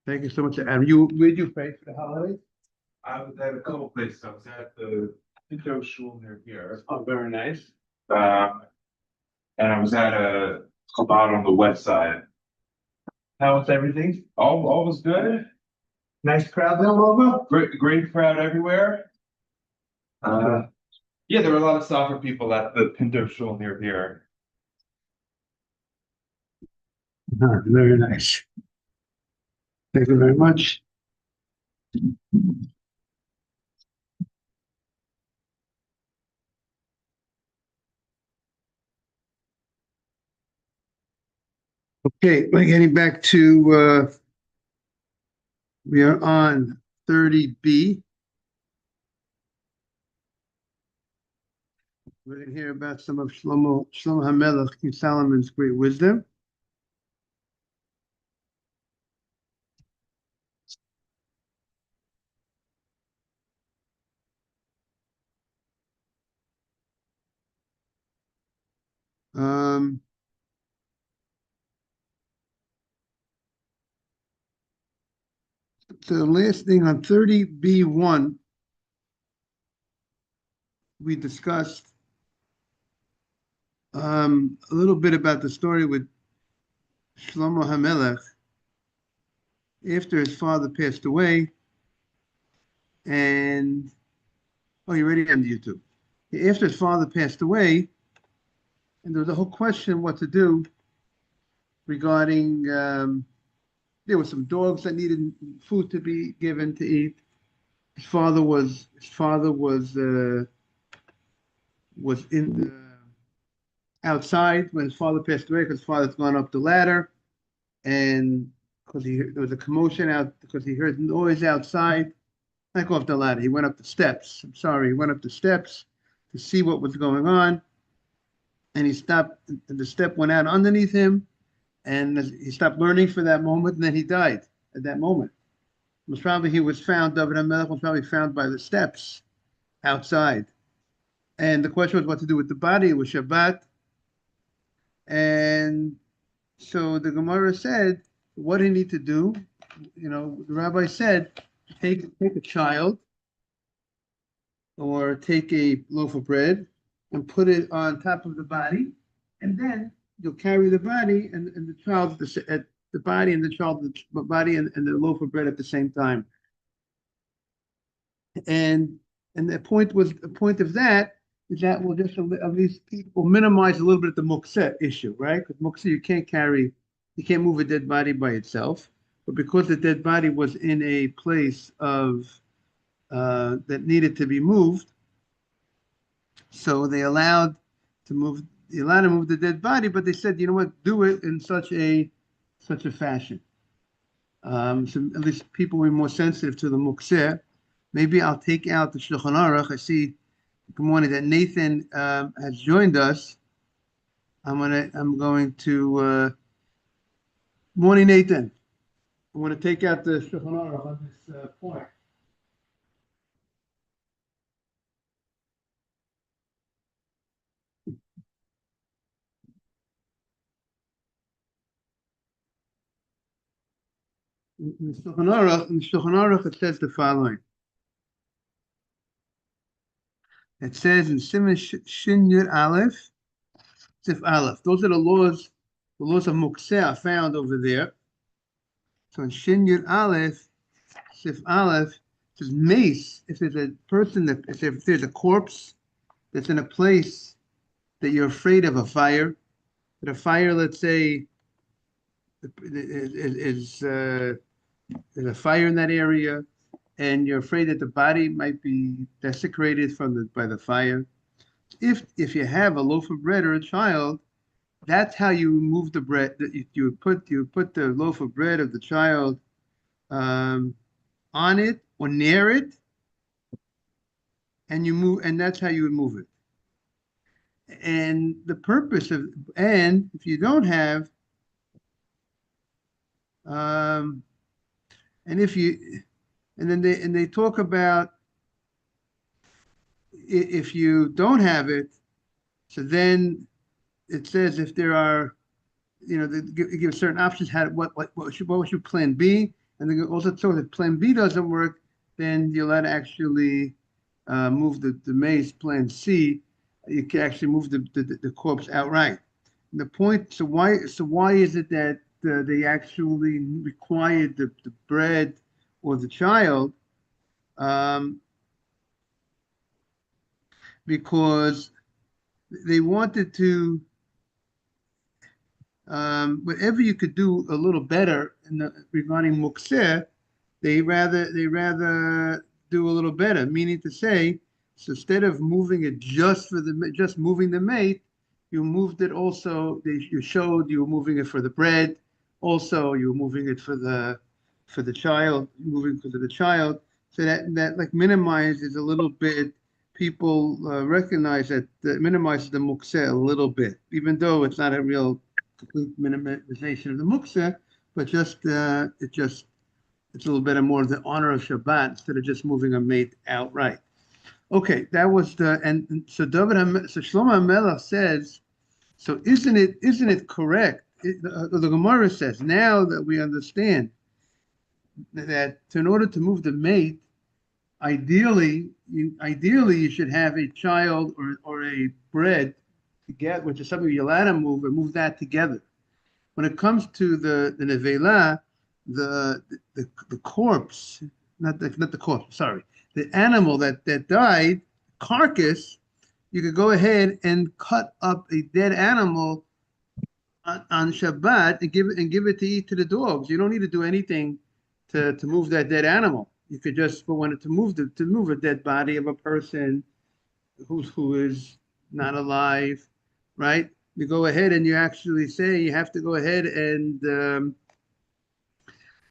Thank you so much. And where did you pray for the holidays? I was at a couple places. I was at the Pinto Shul near here. Oh, very nice. Um, and I was at a Chabad on the west side. How was everything? All was good. Nice crowd there, Lobo? Great crowd everywhere. Yeah, there were a lot of soccer people at the Pinto Shul near here. Very nice. Thank you very much. Okay, we're getting back to we are on 30B. We're going to hear about some of Shlomo HaMelech, King Solomon's great wisdom. So the last thing on 30B1, we discussed a little bit about the story with Shlomo HaMelech after his father passed away. And, oh, you're already on YouTube. After his father passed away, and there was a whole question what to do regarding there were some dogs that needed food to be given to eat. His father was in the outside when his father passed away because his father's gone up the ladder, and because there was a commotion out because he heard noise outside. Not go up the ladder. He went up the steps. I'm sorry. He went up the steps to see what was going on, and he stopped. And the step went out underneath him, and he stopped learning for that moment, and then he died at that moment. He was found. David HaMelech was probably found by the steps outside, and the question was what to do with the body. It was Shabbat, and so the Gemara said, what do you need to do? The rabbi said, take a child or take a loaf of bread and put it on top of the body, and then you'll carry the body and the child at the body and the child the body and the loaf of bread at the same time. And the point of that is that will just at least people minimize a little bit of the mukseh issue, right? Because mukseh you can't move a dead body by itself, but because the dead body was in a place of that needed to be moved, so they allowed to move the dead body, but they said, you know what, do it in such a fashion. So at least people were more sensitive to the mukseh. Maybe I'll take out the Shulchan Aruch. I see, good morning, that Nathan has joined us. I'm going to morning, Nathan. I want to take out the Shulchan Aruch on this point. In the Shulchan Aruch, it says the following. It says in Siman Shin Yud Aleph, Sif Aleph. Those are the laws of Mukseh are found over there. So in Shin Yud Aleph, Sif Aleph, it says mace. If there's a person if there's a corpse that's in a place that you're afraid of a fire, that a fire, let's say, is there's a fire in that area, and you're afraid that the body might be desecrated by the fire. If you have a loaf of bread or a child, that's how you remove the bread. That you put the loaf of bread of the child on it or near it, and that's how you remove it. And the purpose of, and if you don't have, and if you, and then they talk about if you don't have it, so then it says if there are, they give certain options. What was your plan B? And then also so if plan B doesn't work, then you're allowed to actually move the mace. Plan C, you can actually move the corpse outright. And the point, so why is it that they actually required the bread or the child? Um, because they wanted to whatever you could do a little better regarding mukseh, they rather do a little better, meaning to say, so instead of moving it just moving the mate, you moved it also. You showed you were moving it for the bread, also you were moving it for the child, moving for the child, so that like minimizes a little bit. People recognize that minimizes the mukseh a little bit, even though it's not a real complete minimization of the muktzah, but it's a little bit more of the honor of Shabbat instead of just moving a mate outright. Okay, that was and so so Shlomo HaMelech says, so isn't it correct? The Gemara says now that we understand that in order to move the mate, ideally you should have a child or a bread together, which is something you're allowed to move, and move that together. When it comes to the nevela, the corpse, not the corpse, sorry, the animal that died, carcass, you could go ahead and cut up a dead animal on Shabbat and give it to eat to the dogs. You don't need to do anything to move that dead animal. You could just, but when to move a dead body of a person who is not alive, right? You go ahead and you actually say you have to go ahead and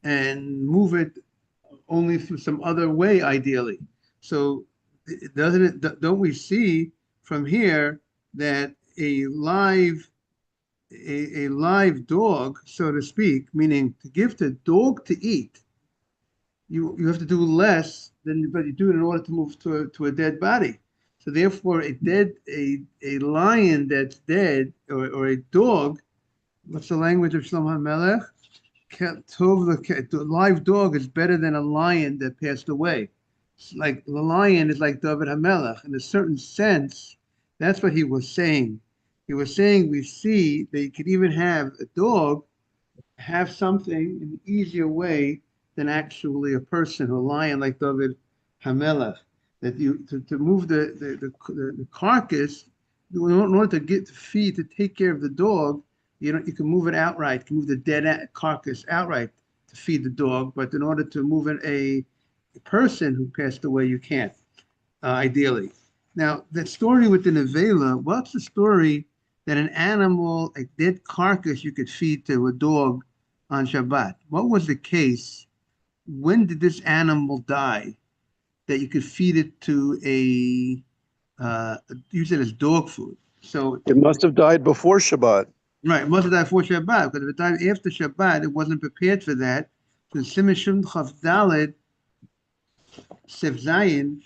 move it only through some other way, ideally. So don't we see from here that a live dog, so to speak, meaning to give the dog to eat, you have to do less than but you do it in order to move to a dead body. So therefore, a lion that's dead or a dog. What's the language of Shlomo HaMelech? The live dog is better than a lion that passed away. It's like the lion is like David HaMelech in a certain sense. That's what he was saying. He was saying we see that you could even have a dog have something in an easier way than actually a person, a lion like David Hamelech. That you to move the carcass in order to get to feed to take care of the dog, you can move it outright. You can move the dead carcass outright to feed the dog, but in order to move a person who passed away, you can't. Ideally, now the story with the nevela. What's the story that an animal, a dead carcass, you could feed to a dog on Shabbat? What was the case? When did this animal die that you could feed it to use it as dog food? So, It must have died before Shabbat. right, it must have died before Shabbat, because if it died after Shabbat, it wasn't prepared for that. So in Siman Shum Chav Daled, Sef Zayin,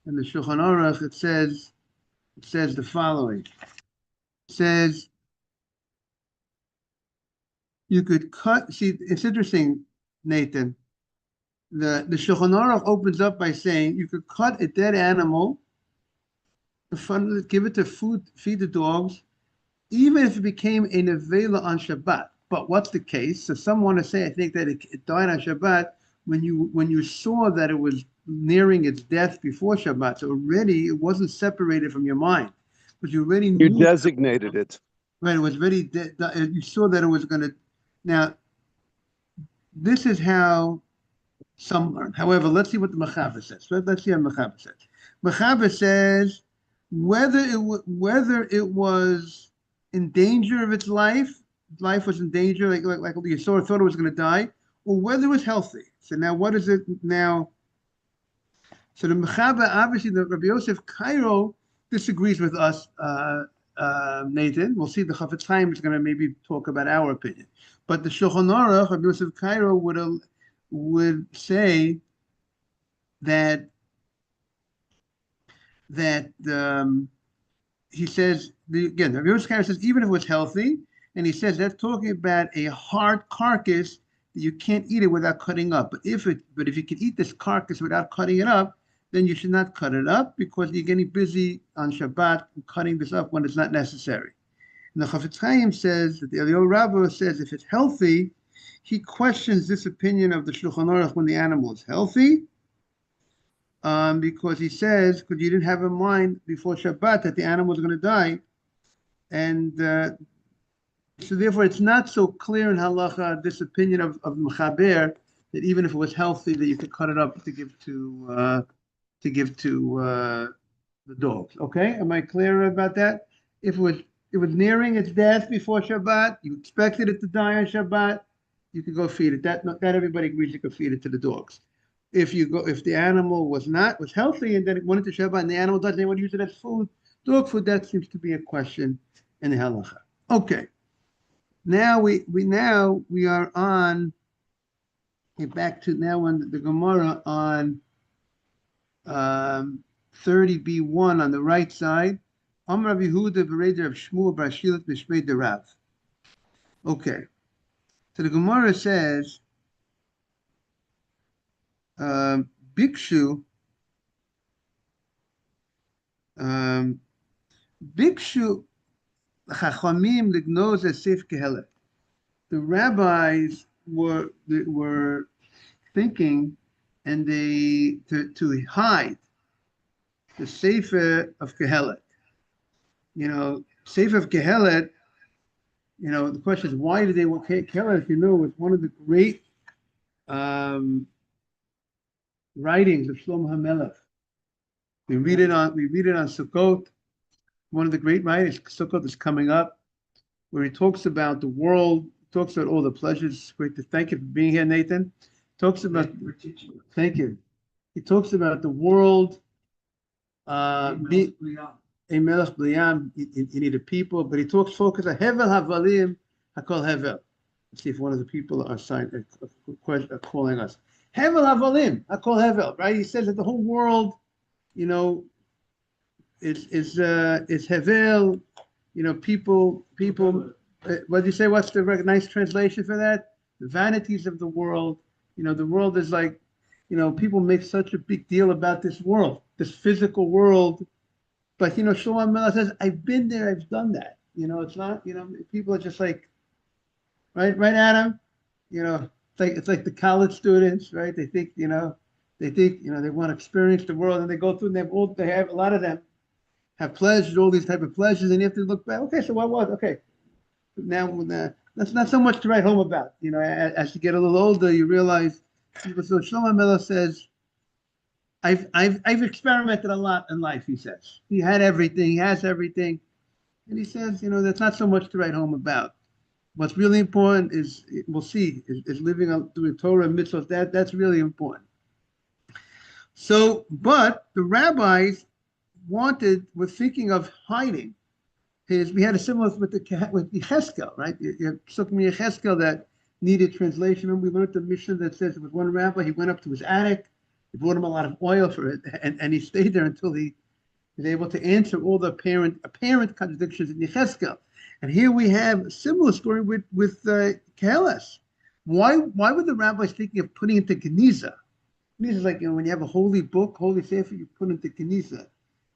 in the Shulchan Aruch, it says the following. It says you could cut. See, it's interesting, Nathan. The Shulchan Aruch opens up by saying you could cut a dead animal, give it to feed the dogs, even if it became a nevela on Shabbat. But what's the case? So some want to say, I think that it died on Shabbat when you saw that it was nearing its death before Shabbat. So already it wasn't separated from your mind, but you already You knew. designated it. Right, it was already dead. You saw that it was going to. Now, this is how some learn. However, let's see what the Mechaber says. Let's see how Mechaber says. Mechaber says whether it was in danger of its life was in danger, like you thought it was going to die, or whether it was healthy. So now, what is it now? So the Mechaber, obviously, the Rabbi Yosef Cairo disagrees with us, Nathan. We'll see. The Chafetz Chaim is going to maybe talk about our opinion, but the Shulchan Aruch, Rabbi Yosef Cairo would say that he says again, the Rabbi Yosef Cairo says even if it was healthy, and he says that's talking about a hard carcass that you can't eat it without cutting up. But if you can eat this carcass without cutting it up, then you should not cut it up because you're getting busy on Shabbat cutting this up when it's not necessary. And the Chafetz Chaim says that the Eliyahu Rabbah says if it's healthy, he questions this opinion of the Shulchan Aruch when the animal is healthy, because he says because you didn't have in mind before Shabbat that the animal was going to die, and so therefore it's not so clear in halacha this opinion of Mechaber that even if it was healthy that you could cut it up to give to the dogs. Okay, am I clear about that? If it was nearing its death before Shabbat, you expected it to die on Shabbat, you could go feed it. That everybody agrees you could feed it to the dogs. If the animal was healthy and then it went into Shabbat and the animal doesn't want to use it as food, dog food, that seems to be a question in the halacha. Okay. Now we are on back to now on the Gemara on 30b1 on the right side. Amar Rabbi Yehuda b'reder of Shmuel b'Ashilat b'Shmei Derav. Okay, so the Gemara says, Bikshu Chachamim lignoz esif kehelet. The rabbis were thinking, and to hide the Sefer of Kehelet. Sefer of Kehelet, the question is, why did they want Kehelet? If you know, was one of the great writings of Shlomo HaMelech. We read it on Sukkot. One of the great writings, Sukkot is coming up, where he talks about the world, talks about all the pleasures. Great to thank you for being here, Nathan. Thank you. He talks about the world being a melech bliyam. You need a people, but he focus on hevel havalim hakol hevel. Let's see if one of the people are calling us. Hevel havalim hakol hevel. Right? He says that the whole world, is hevel. People. What do you say? What's the nice translation for that? The vanities of the world. The world is like, people make such a big deal about this world, this physical world. But, Shlomo HaMelech says, I've been there, I've done that. It's not, people are just like, right, Adam? It's like the college students, right? They think, they want to experience the world, and they go through and they have a lot of them have pleasures, all these type of pleasures, and you have to look back. Okay, so what was, okay. Now, that's not so much to write home about. As you get a little older, you realize. So Shlomo HaMelech says, I've experimented a lot in life. He says he had everything, he has everything, and he says, that's not so much to write home about. What's really important is we'll see is living on doing Torah and mitzvahs. That's really important. So, but the rabbis were thinking of hiding. We had a similar with Yecheskel, right? You have something in Yecheskel that needed translation. And we learned the Mishnah that says it was one rabbi, he went up to his attic, he brought him a lot of oil for it, and he stayed there until he was able to answer all the apparent contradictions in Yecheskel. And here we have a similar story with Keheles. Why were the rabbis thinking of putting it into Geniza? Geniza is like, when you have a holy book, holy sefer, you put it into Geniza.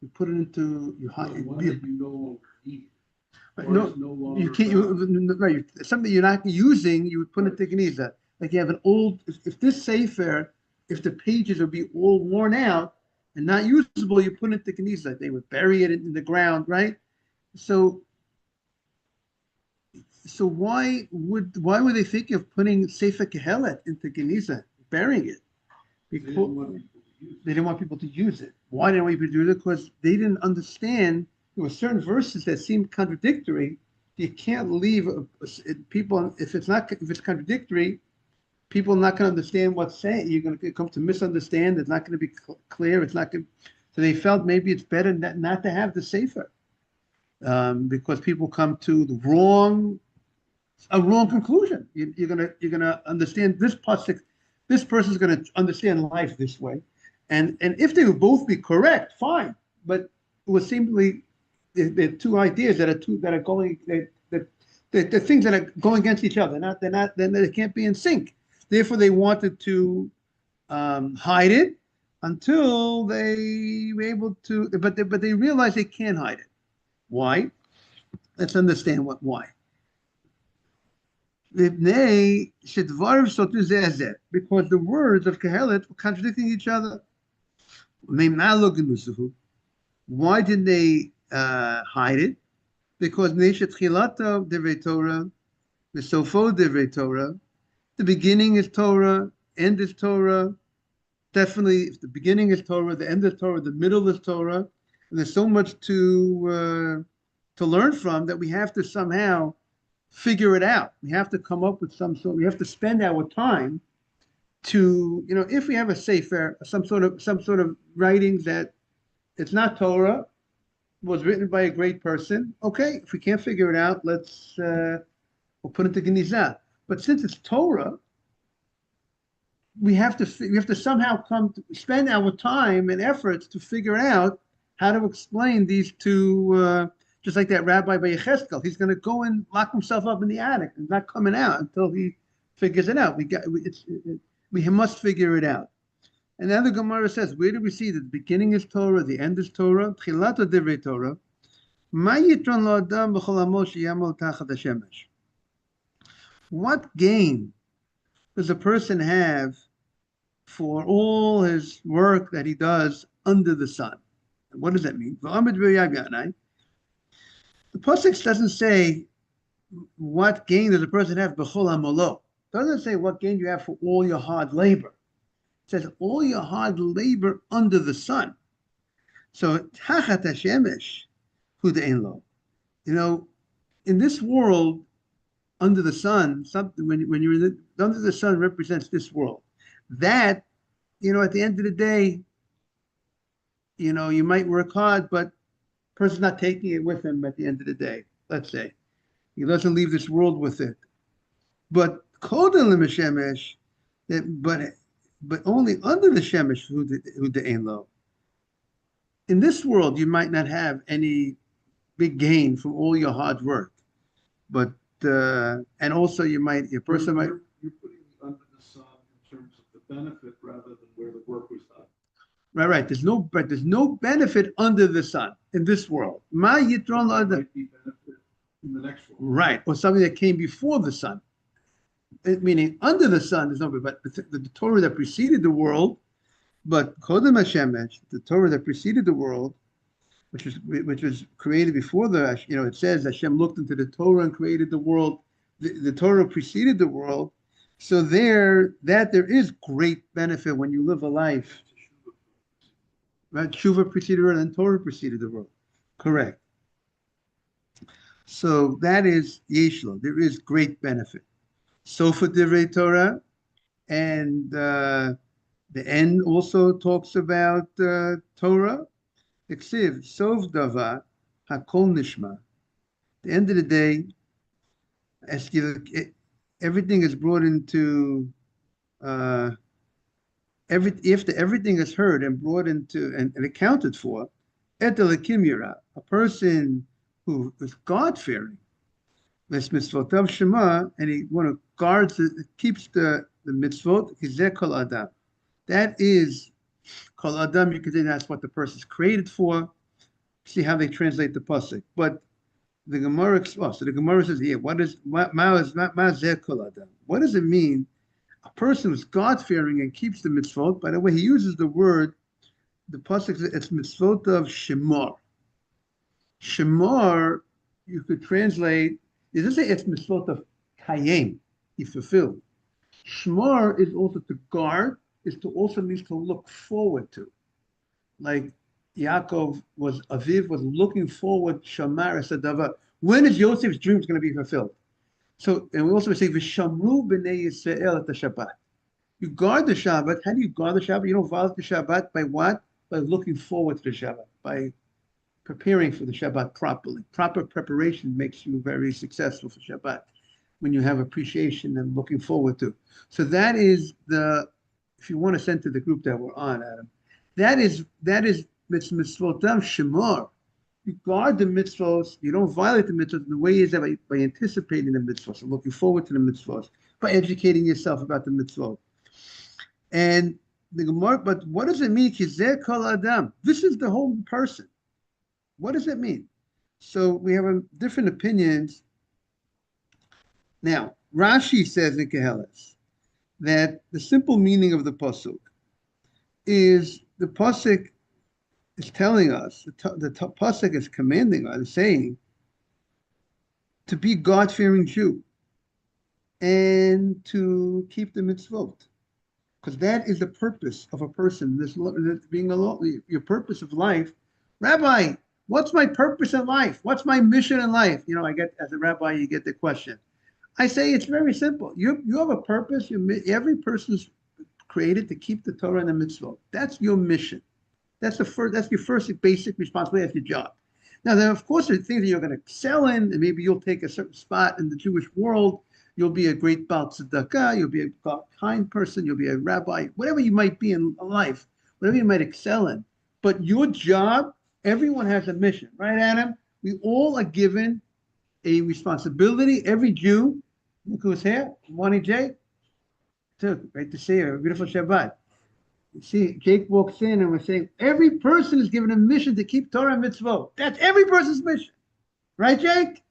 You put it into your heart. No, you can't. Right, something you're not using, you would put it to Geniza. Like you have an old. If this sefer, if the pages would be all worn out and not usable, you put it to Geniza. They would bury it in the ground, right? So why were they thinking of putting Sefer Kehelet into Geniza, burying it? Because they didn't want people to use it. Why didn't want people to use it? Because they didn't understand. There were certain verses that seemed contradictory. You can't leave people if it's contradictory. People are not going to understand what's saying. You're going to come to misunderstand. It's not going to be clear. It's not going. So they felt maybe it's better not to have the sefer, because people come to a wrong conclusion. You're gonna understand this pasuk. This person's going to understand life this way, and if they would both be correct, fine. But it was simply the two ideas that are going the things that are going against each other. They can't be in sync. Therefore, they wanted to hide it until they were able to, but they realized they can't hide it. Why? Let's understand why. Because the words of Kehelet were contradicting each other. Why did they hide it? Because the beginning is Torah, end is Torah. Definitely, if the beginning is Torah, the end is Torah, the middle is Torah, and there's so much to learn from that we have to somehow figure it out. We have to come up with some sort. We have to spend our time to, if we have a sefer, some sort of writings that it's not Torah, was written by a great person. Okay, if we can't figure it out, we'll put it to Genizah. But since it's Torah, we have to somehow spend our time and efforts to figure out how to explain these two. Just like that rabbi by Yechezkel, he's going to go and lock himself up in the attic and not coming out until he figures it out. We must figure it out. And then the Gemara says, where do we see that the beginning is Torah, the end is Torah? Tchilato divrei Torah. Ma yitron lo adam b'chol amo sheyamol tachat hashemesh. What gain does a person have for all his work that he does under the sun? What does that mean? The pasuk doesn't say what gain does a person have b'chol amolo. It doesn't say what gain you have for all your hard labor. It says all your hard labor under the sun. So tachat hashemesh hu de'en lo. In this world, under the sun, something when you're under the sun represents this world. That, at the end of the day, you might work hard, but person's not taking it with him at the end of the day. Let's say he doesn't leave this world with it. But kodel l'mishemesh, but only under the shemesh who de'en lo. In this world, you might not have any big gain from all your hard work, but and also your person might. You're putting it under the sun in terms of the benefit rather than where the work was done. Right. There's no benefit under the sun in this world. Ma yitron lo adam. Might be benefit in the next world. Right, or something that came before the sun. Meaning under the sun, there's no, but the Torah that preceded the world, but Kodem Hashemesh, the Torah that preceded the world, which was created before it says Hashem looked into the Torah and created the world. The Torah preceded the world, so there is great benefit when you live a life. Right, Tshuva preceded the world and Torah preceded the world. Correct. So that is Yeshlo. There is great benefit. Sofa Divrei Torah, and the end also talks about Torah. Eksiv Sof Dava Hakol Nishma. At the end of the day, everything is brought into everything is heard and brought into and accounted for. Etelakim Yira, a person who is God-fearing, mitzvotav shema, and he keeps the mitzvot. Hizeh kol adam. That is kol adam. You can say that's what the person is created for. See how they translate the pasuk. But the Gemara, so the Gemara says here, what does kol adam? What does it mean? A person who's God-fearing and keeps the mitzvot. By the way, he uses the word. The pasuk says it's mitzvot of shemar. Shemar, you could translate. It doesn't say it's mitzvot of kayem, he fulfilled. Shemar is also to guard, also means to look forward to. Like Yaakov Aviv was looking forward, Shamar Sadava. When is Yosef's dreams going to be fulfilled? So, and we also say, V'shamru b'nei Yisrael at the Shabbat. You guard the Shabbat. How do you guard the Shabbat? You don't violate the Shabbat by what? By looking forward to the Shabbat, by preparing for the Shabbat properly. Proper preparation makes you very successful for Shabbat when you have appreciation and looking forward to. So that is if you want to send to the group that we're on, Adam, that is mitzvotam shemar. You guard the mitzvos, you don't violate the mitzvos. The way is that by anticipating the mitzvos and looking forward to the mitzvos. by educating yourself about the mitzvot. And the Gemara, but what does it mean? Kizeh kol adam. This is the whole person. What does it mean? So we have different opinions. Now, Rashi says in Keheles that the simple meaning of the pasuk is the pasuk is telling us, the pasuk is commanding us, saying to be God-fearing Jew and to keep the mitzvot. Because that is the purpose of a person, this being your purpose of life. Rabbi, what's my purpose in life? What's my mission in life? You know, I get, as a rabbi, you get the question. I say it's very simple. You have a purpose. Every person's created to keep the Torah and the mitzvot. That's your mission. That's your first basic responsibility. That's your job. Now, there, of course, there are things that you're going to excel in, and maybe you'll take a certain spot in the Jewish world. You'll be a great Baal Tzedakah, you'll be a kind person, you'll be a rabbi, whatever you might be in life, whatever you might excel in. But your job, everyone has a mission, right, Adam? We all are given a responsibility. Every Jew, look who's here, morning, Jake. Great to see you, beautiful Shabbat. You see, Jake walks in and we're saying, every person is given a mission to keep Torah and mitzvot. That's every person's mission. Right, Jake?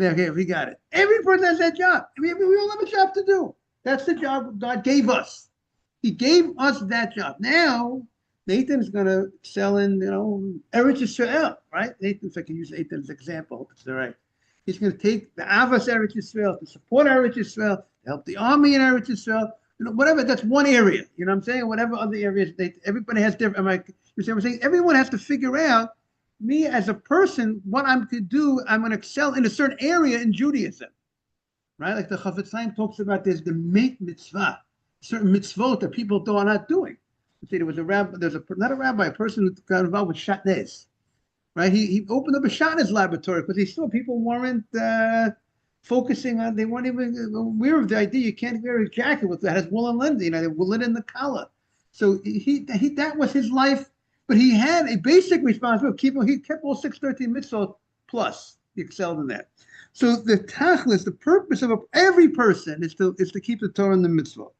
Okay, we got it. Every person has that job. We all have a job to do. That's the job God gave us. He gave us that job. Now, Nathan's going to excel in, Eretz Yisrael, right? Nathan, if I can use Nathan as an example, it's all right. He's going to take the Avos Eretz Yisrael to support Eretz Yisrael, to help the army in Eretz Yisrael, whatever. That's one area. You know what I'm saying? Whatever other areas, everybody has different. You see what I'm saying? Everyone has to figure out, me as a person, what I'm to do, I'm going to excel in a certain area in Judaism, right? Like the Chafetz Chaim talks about, there's the mate mitzvah, certain mitzvot that people are not doing. See, there was a rabbi, not a rabbi, a person who got involved with shatnez, right? He opened up a shatnez laboratory because he saw people weren't focusing on, they weren't even aware of the idea you can't wear a jacket that has woolen linen, they woolen in the collar. So he that was his life. But he had a basic responsibility. He kept all 613 mitzvot plus. He excelled in that. So the tachlis, the purpose of every person is to keep the Torah and the mitzvot.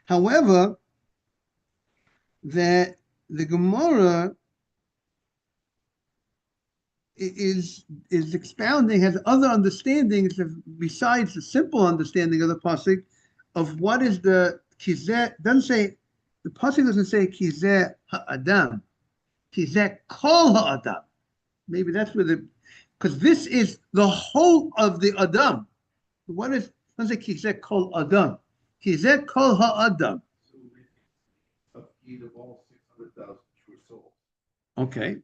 However, that the Gemara is expounding, has other understandings besides the simple understanding of the pasuk of what is the kizeh. Doesn't say, the pasuk doesn't say kizeh ha'adam. Kizeh kol ha'adam. Maybe that's where because this is the whole of the adam. What is, doesn't say kizeh kol adam. Kizeh kol ha'adam. Of eat of all 600,000 Jewish souls, Okay.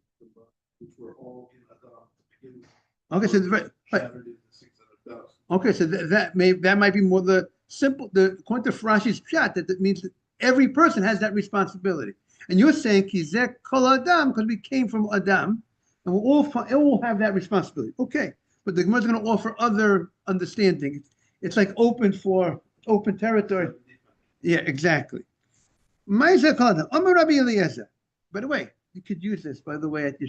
which were all in Adam to begin with. Okay, so right. Shattered into 600,000. Okay, so that might be more the simple, according to Rashi's pshat, that means that every person has that responsibility. And you're saying kizeh kol adam because we came from Adam, and we'll all have that responsibility. Okay, but the Gemara is going to offer other understanding. It's like open territory. Yeah, exactly. Ma'aseh kol adam. Amar Rabbi Eliezer. By the way, you could use this, by the way, at your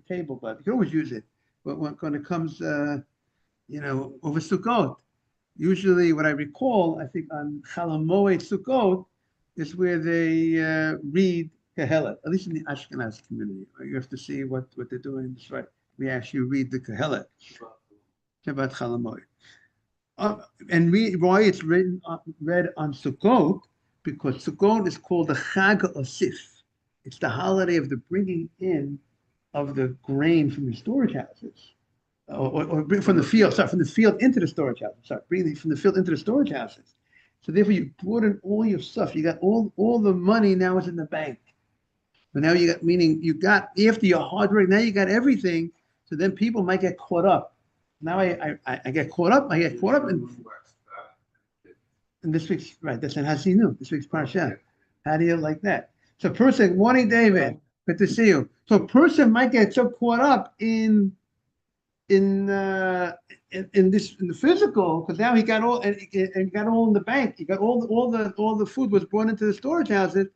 table, but you can always use it. But when it comes, over Sukkot, usually what I recall, I think on Chalamoed Sukkot, is where they read Kehelet, at least in the Ashkenaz community. You have to see what they're doing. That's right. We actually read the Kehelet, Shabbat Chalamoed. And why it's read on Sukkot, because Sukkot is called the Chag Osif. It's the holiday of the bringing in of the grain from the storage houses, or from the field. Sorry, from the field into the storage houses. Sorry, bringing from the field into the storage houses. So therefore, you brought in all your stuff. You got all the money now is in the bank. But now you got, meaning you got, after your hard work, now you got everything. So then people might get caught up. Now I get caught up. I get caught up in this week's, right, that's in Hasinu, this week's Parsha. How do you like that? So a person, morning, David, good to see you. So a person might get so caught up in the physical, because now he got all and got all in the bank. He got all the food was brought into the storage houses.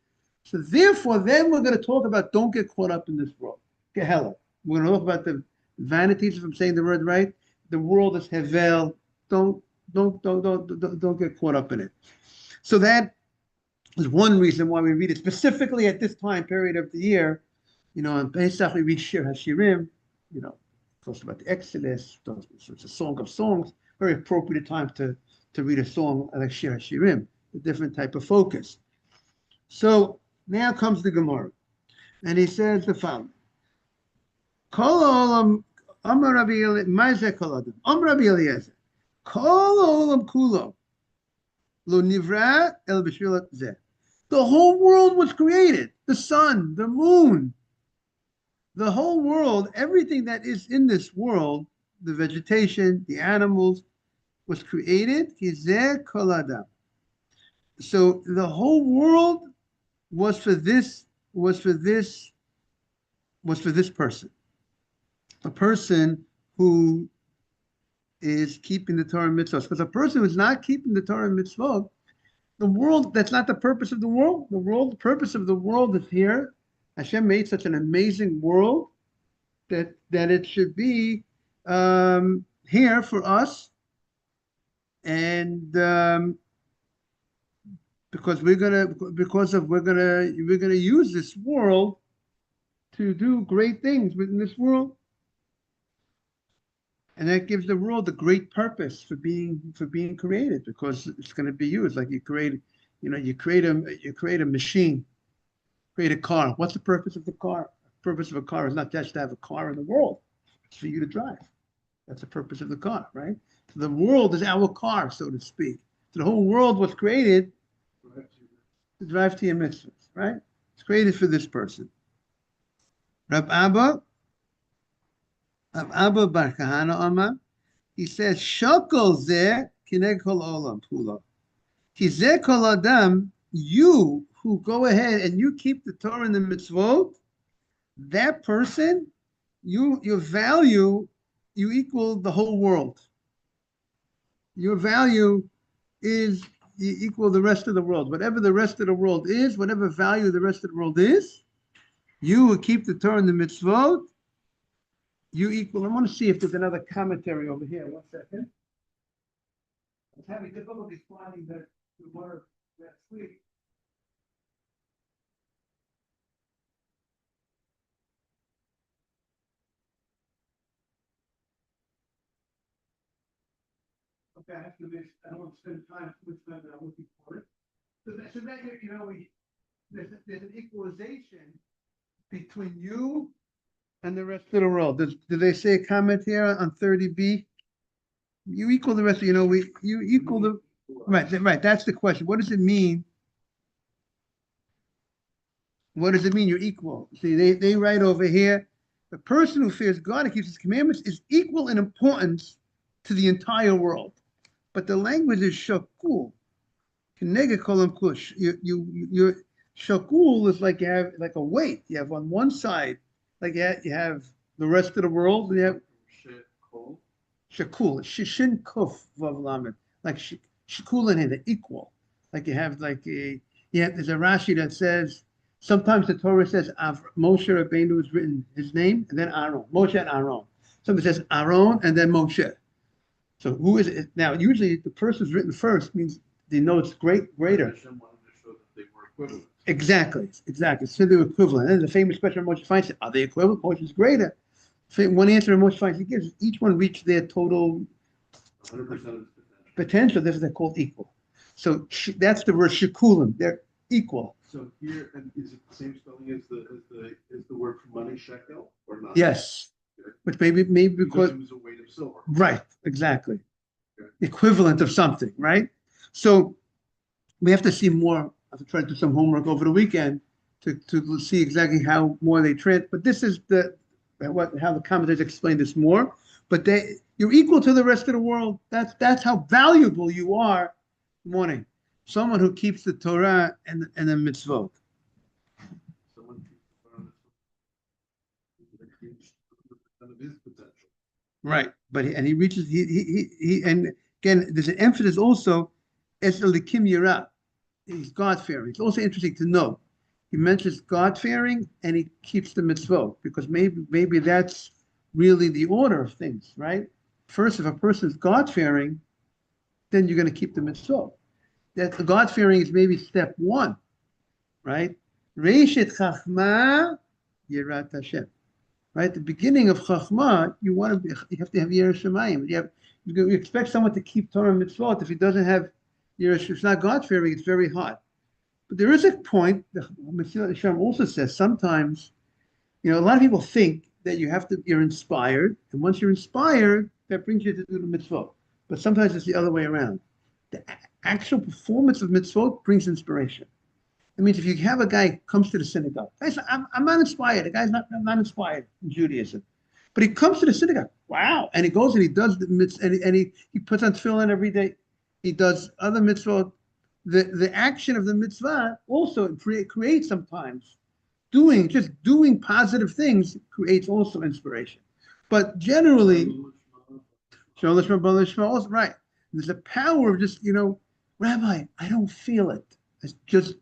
So therefore, then we're going to talk about don't get caught up in this world. Gehenna. We're going to talk about the vanities, if I'm saying the word right. The world is hevel. Don't don't get caught up in it. So that is one reason why we read it specifically at this time period of the year. On Pesach we read Shir HaShirim, talks about the Exodus, it's a song of songs, very appropriate time to read a song like Shir HaShirim, a different type of focus. So now comes the Gemara, and he says the following: Kol olam Amar Rabbi Eliezer, Ma'aseh Kol Adam, Amar Rabbi Eliezer, Kol olam kulo lo nivra el b'shvil zeh. The whole world was created. The sun, the moon, the whole world, everything that is in this world, the vegetation, the animals, was created. Kizeh kol adam. So the whole world was for this person, a person who is keeping the Torah mitzvot. Because a person who's not keeping the Torah mitzvot, the world, that's not the purpose of the world. The purpose of the world is here. Hashem made such an amazing world that it should be here for us, and because we're gonna use this world to do great things within this world, and that gives the world a great purpose for being created, because it's going to be used. Like you create a machine, create a car. What's the purpose of the car? The purpose of a car is not just to have a car in the world; it's for you to drive. That's the purpose of the car, right? So the world is our car, so to speak. So the whole world was created to drive to your mitzvahs, right? It's created for this person. Rab Abba Bar Kahana Amar, he says, Shokol zeh kineg kol olam pulo. Ki zeh kol adam, you who go ahead and you keep the Torah and the mitzvot, that person, your value, you equal the whole world. Your value is you equal the rest of the world. Whatever the rest of the world is, whatever value the rest of the world is, you who keep the Torah and the mitzvot, you equal. I want to see if there's another commentary over here. 1 second. I was having difficulty finding the word that week. Okay, I have to miss. I don't want to spend time too much time looking for it. So that there's an equalization between you and the rest of the world. Did they say a comment here on 30b? You equal the rest of, you equal the, right, that's the question. What does it mean? What does it mean you're equal? See, they write over here, the person who fears God and keeps his commandments is equal in importance to the entire world. But the language is shakul. Your shakul is like you have like a weight. You have on one side, like you have the rest of the world, and you have shakul, shishin kuf vav lamed, like shakul and they're equal. Like you have there's a Rashi that says sometimes the Torah says Moshe Rabbeinu is written his name and then Aaron, Moshe and Aaron. Sometimes it says Aaron and then Moshe. So who is it now? Usually the person who's written first means they know it's greater. Exactly. So they're equivalent. And the famous question Moshe finds, are they equivalent? Moshe is greater. So one answer Moshe finds he gives, each one reached their total 100% potential. Therefore, they're called equal. So that's the word shikulim. They're equal. So here, and is it the same spelling as the word for money, shekel, or not? Yes. Okay. Which maybe because it was a weight of silver. right, exactly. Okay. Equivalent of something, right? So we have to see more. I have to try to do some homework over the weekend to see exactly how more they treat. But this is how the commentators explain this more. But you're equal to the rest of the world. That's how valuable you are. Morning. Someone who keeps the Torah and the mitzvot. Someone of his potential. Right, but he reaches he and again there's an emphasis also as the likim yira. He's God fearing. It's also interesting to know he mentions God fearing and he keeps the mitzvot because maybe that's really the order of things, right? First, if a person is God fearing, then you're going to keep the mitzvah. That the God-fearing is maybe step one, right? Reishet Chachma Yirat Hashem. Right, the beginning of Chachma, you have to have Yiras Shamayim. You expect someone to keep Torah and Mitzvot. If he doesn't have Yiras, if it's not God-fearing, it's very hard. But there is a point. The Mesilat Yesharim also says sometimes, a lot of people think that you're inspired, and once you're inspired, that brings you to do the mitzvot. But sometimes it's the other way around. The actual performance of mitzvot brings inspiration. It means if you have a guy who comes to the synagogue, guys, I'm not inspired. The guy's not inspired in Judaism, but he comes to the synagogue. Wow! And he goes and he does the mitzvah, and he puts on tefillin every day. He does other mitzvot. The action of the mitzvah also creates sometimes doing positive things creates also inspiration. But generally, right? There's a power of just Rabbi, I don't feel it. It's just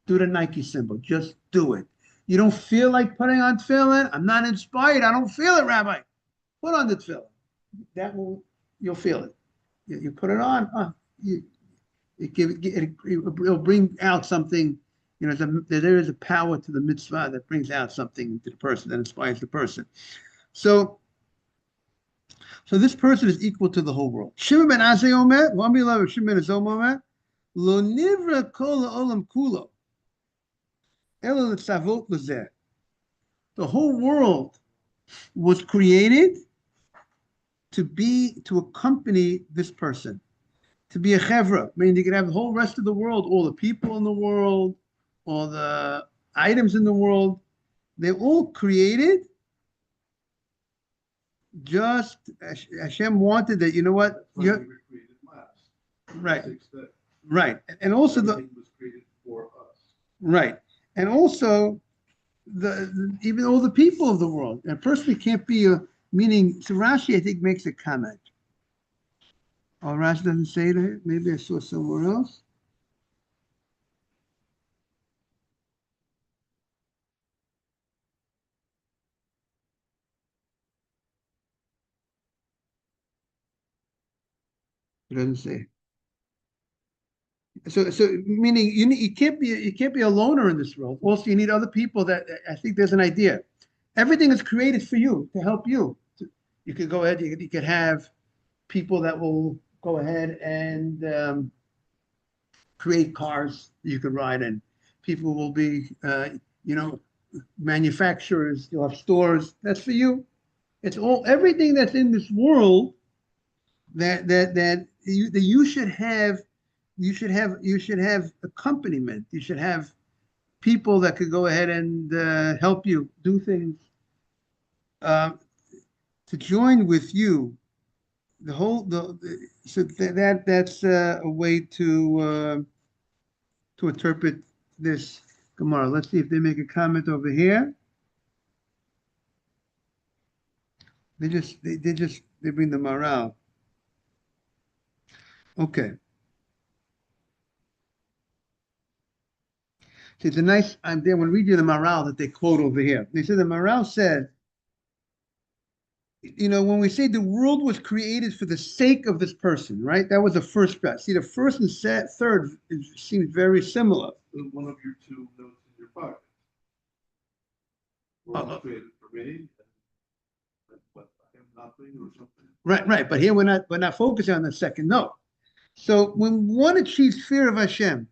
do the Nike symbol. Just do it. You don't feel like putting on tefillin? I'm not inspired. I don't feel it, Rabbi. Put on the tefillin. You'll feel it. You put it on. It'll bring out something. There is a power to the mitzvah that brings out something to the person, that inspires the person. So this person is equal to the whole world. Shimon ben Azai Omer, Shimon ben Azai Omer, Lo nivra kol ha'olam kulo. The whole world was created to accompany this person, to be a chevra. I mean, you could have the whole rest of the world, all the people in the world, all the items in the world. They're all created. Just Hashem wanted that. You know what? That's why we were created last. Right. Six days. Right, and also Everything was created for us. right, and also even all the people of the world. And personally can't be meaning. So Rashi, I think, makes a comment. Oh, Rashi doesn't say that. Maybe I saw somewhere else. It doesn't say. So meaning you can't be a loner in this world. Also, you need other people. That I think there's an idea. Everything is created for you to help you. You could go ahead. You could have people that will go ahead and create cars you could ride in. People will be, manufacturers. You'll have stores. That's for you. It's everything that's in this world that you should have. You should have accompaniment. You should have people that could go ahead and help you do things. To join with you, so that's a way to interpret this Gemara. Let's see if they make a comment over here. They bring the morale. Okay. See, it's a nice. I'm there. When we read you the morale that they quote over here. They said the morale said, when we say the world was created for the sake of this person, right? That was the first breath. See, the first and third seems very similar. One of your two notes in your pocket. World created for me, and what, I am nothing or something. Right. But here we're not focusing on the second note. So when one achieves fear of Hashem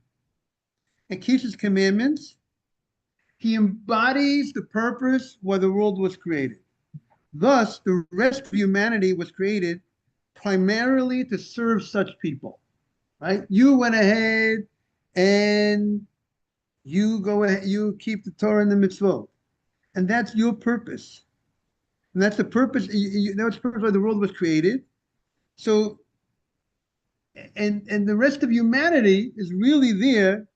and keeps his commandments, he embodies the purpose why the world was created. Thus, the rest of humanity was created primarily to serve such people, right? You went ahead and you keep the Torah and the mitzvot, and that's your purpose. And that's the purpose. That's the purpose why the world was created. So, and the rest of humanity is really there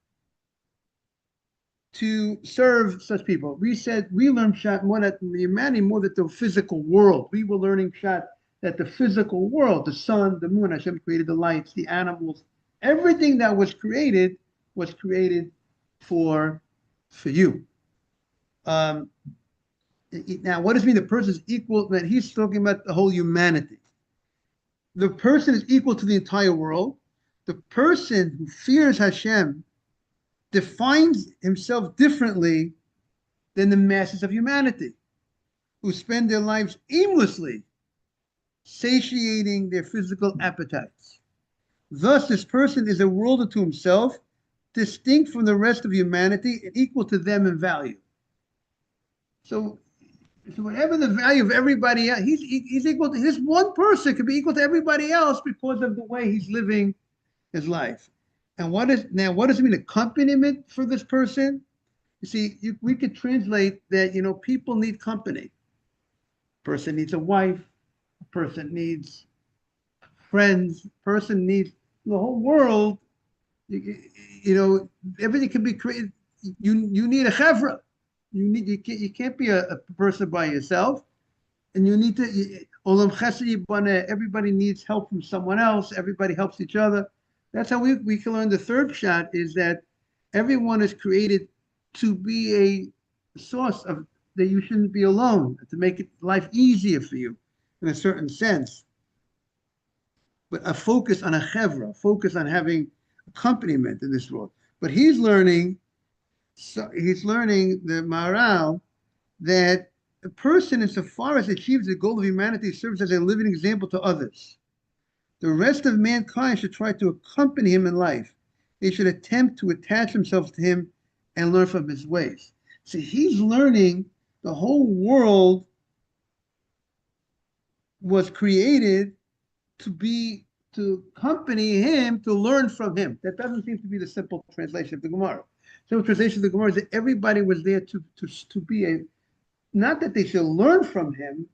to serve such people. We learned Pshat more that humanity, more that the physical world. We were learning Pshat that the physical world, the sun, the moon, Hashem created the lights, the animals, everything that was created for you. Now, what does it mean the person is equal? That he's talking about the whole humanity. the person is equal to the entire world. The person who fears Hashem defines himself differently than the masses of humanity, who spend their lives aimlessly satiating their physical appetites. Thus, this person is a world unto himself, distinct from the rest of humanity and equal to them in value. So whatever the value of everybody else, he's equal to this one person could be equal to everybody else because of the way he's living his life. And what does it mean accompaniment for this person? You see, we could translate that, people need company. A person needs a wife, a person needs friends, a person needs the whole world. Everything can be created. You need a chevra. You can't be a person by yourself, and you need to olam chesed yibana. Everybody needs help from someone else. Everybody helps each other. That's how we can learn. The third shot is that everyone is created to be a source of that you shouldn't be alone, to make life easier for you in a certain sense. But a focus on a chevra, focus on having accompaniment in this world. But he's learning the Maharal that a person, insofar as achieves the goal of humanity, serves as a living example to others. The rest of mankind should try to accompany him in life. They should attempt to attach themselves to him and learn from his ways. See, he's learning the whole world was created to accompany him, to learn from him. That doesn't seem to be the simple translation of the Gemara. Simple translation of the Gemara is that everybody was there to be not that they should learn from him,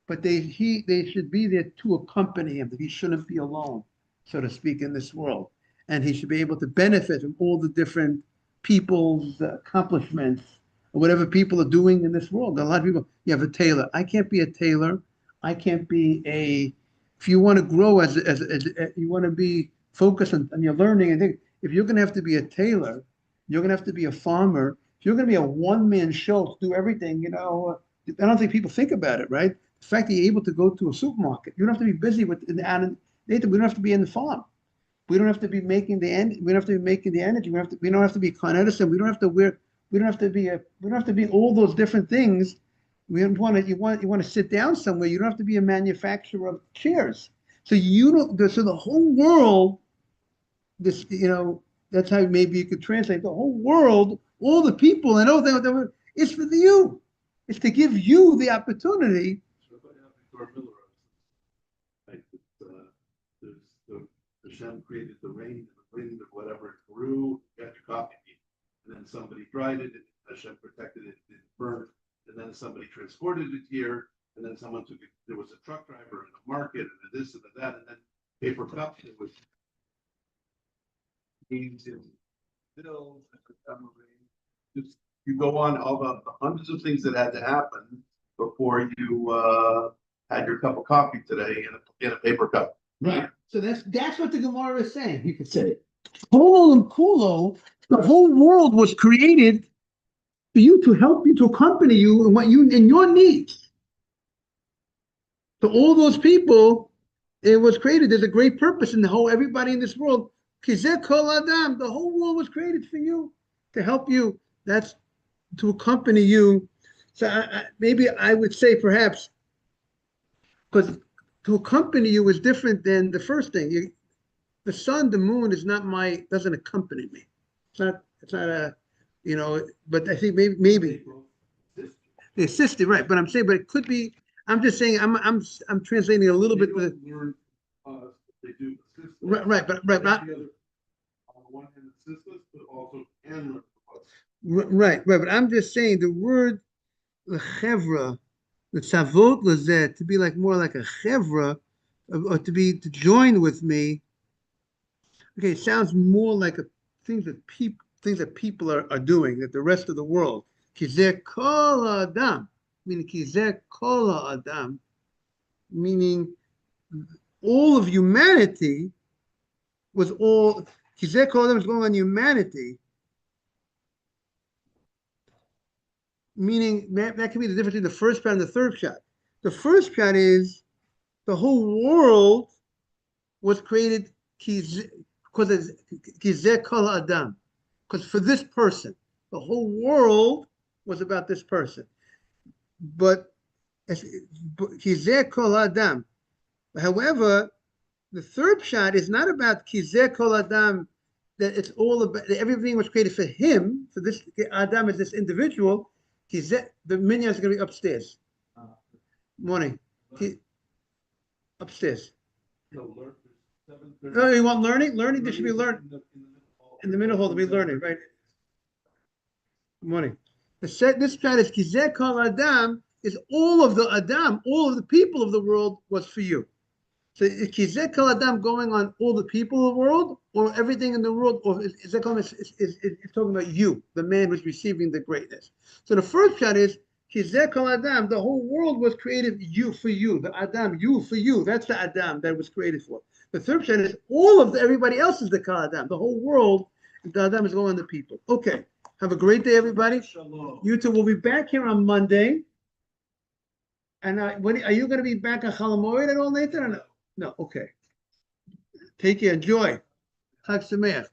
but they should be there to accompany him, that he shouldn't be alone, so to speak, in this world. And he should be able to benefit from all the different people's accomplishments, or whatever people are doing in this world. A lot of people, you have a tailor. I can't be a tailor. I can't be if you want to grow as you want to be focused on your learning, and think, if you're going to have to be a tailor, you're going to have to be a farmer, if you're going to be a one-man show to do everything, I don't think people think about it, right? The fact that you're able to go to a supermarket, you don't have to be busy with we don't have to be in the farm. We don't have to be making the end. We don't have to be making the energy. We don't have to be Con Edison. We don't have to be all those different things. You want to sit down somewhere. You don't have to be a manufacturer of chairs. So so the whole world, that's how maybe you could translate the whole world, all the people, and it's for you. It's to give you the opportunity. Hashem created the rain, the wind, or whatever it grew, you got your coffee bean. And then somebody dried it, and Hashem protected it, didn't burn. And then somebody transported it here, and then someone took it. There was a truck driver in the market, and this and that, and then paper cups. It was beans and bills and just you go on all the hundreds of things that had to happen before you had your cup of coffee today in a paper cup. Right. So that's what the Gemara is saying. You could say, Kolo and Kulo, the whole world was created for you, to help you, to accompany you in your needs. To all those people, it was created. There's a great purpose in everybody in this world. Kizeh kol adam, the whole world was created for you, to help you. That's to accompany you. So maybe I would say perhaps, because to accompany you is different than the first thing. The sun, the moon doesn't accompany me. It's not a, but I think maybe the assistant, right? But I'm saying, but it could be. I'm just saying. I'm translating a little bit. They do assist. Right, but not. On the one hand, assist us, but also can us. Right. But I'm just saying the word chevra, the tzavot lazet, to be more like a chevra, or to join with me. Okay, it sounds more like things that people are doing, that the rest of the world. Kizeh kol adam, meaning kizeh kol adam, meaning all of humanity was all. Kizeh kol adam is going on humanity, meaning that can be the difference between the first shot and the third shot. The first shot is the whole world was created because Kizeh Kol Adam, because for this person, the whole world was about this person. But Kizeh Kol Adam. However, the third shot is not about Kizeh Kol Adam, that it's all about that everything was created for him, for this Adam is this individual. Kizeh, the minyan is going to be upstairs. Morning. Upstairs. Oh, you want learning? Learning, there should be learning. In the middle hall, there'll be learning, right? Morning. This shot is Kizeh Kol Adam, is all of the Adam, all of the people of the world was for you. So is Kizeh Kol Adam going on all the people of the world, or everything in the world, or is talking about you, the man who's receiving the greatness? So the first shot is Kizeh Kol Adam, the whole world was created you for you, the Adam, you for you. That's the Adam that was created for. The third shot is all of everybody else is the Kol Adam, the whole world, the Adam is going on the people. Okay, have a great day, everybody. You two will be back here on Monday. And when are you going to be back on Chol Hamoed at all, Nathan? Or no? No, okay. Take care. Enjoy. Chag Sameach.